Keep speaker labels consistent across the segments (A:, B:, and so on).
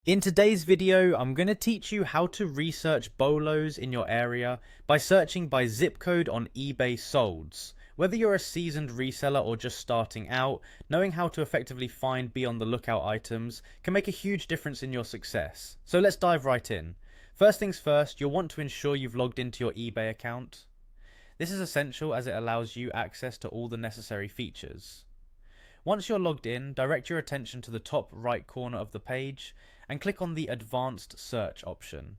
A: In today's video, I'm going to teach you how to research Bolos in your area by searching by zip code on eBay solds. Whether you're a seasoned reseller or just starting out, knowing how to effectively find be on the lookout items can make a huge difference in your success. So let's dive right in. First things first, you'll want to ensure you've logged into your eBay account. This is essential as it allows you access to all the necessary features. Once you're logged in, direct your attention to the top right corner of the page and click on the Advanced Search option.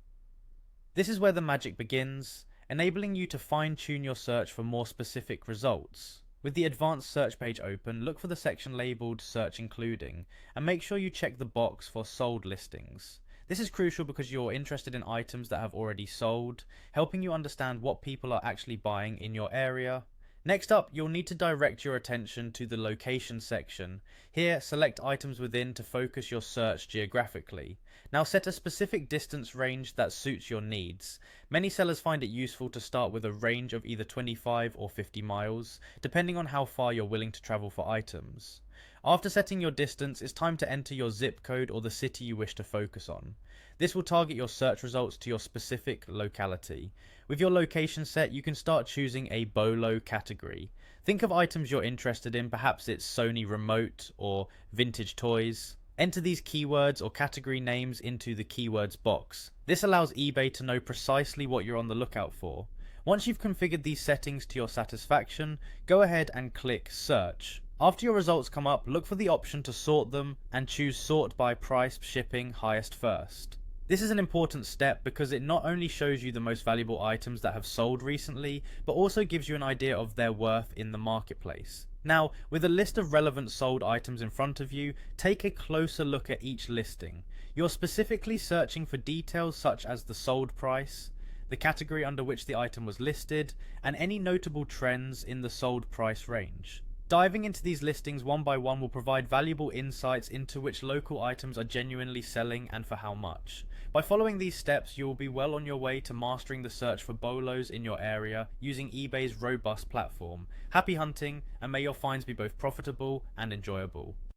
A: This is where the magic begins, enabling you to fine-tune your search for more specific results. With the Advanced Search page open, look for the section labeled Search Including and make sure you check the box for sold listings. This is crucial because you're interested in items that have already sold, helping you understand what people are actually buying in your area. Next up, you'll need to direct your attention to the location section. Here, select items within to focus your search geographically. Now set a specific distance range that suits your needs. Many sellers find it useful to start with a range of either 25 or 50 miles, depending on how far you're willing to travel for items. After setting your distance, it's time to enter your zip code or the city you wish to focus on. This will target your search results to your specific locality. With your location set, you can start choosing a Bolo category. Think of items you're interested in, perhaps it's Sony remote or vintage toys. Enter these keywords or category names into the keywords box. This allows eBay to know precisely what you're on the lookout for. Once you've configured these settings to your satisfaction, go ahead and click Search. After your results come up, look for the option to sort them and choose Sort by Price, Shipping, Highest First. This is an important step because it not only shows you the most valuable items that have sold recently, but also gives you an idea of their worth in the marketplace. Now, with a list of relevant sold items in front of you, take a closer look at each listing. You're specifically searching for details such as the sold price, the category under which the item was listed, and any notable trends in the sold price range. Diving into these listings one by one will provide valuable insights into which local items are genuinely selling and for how much. By following these steps, you will be well on your way to mastering the search for Bolos in your area using eBay's robust platform. Happy hunting, and may your finds be both profitable and enjoyable.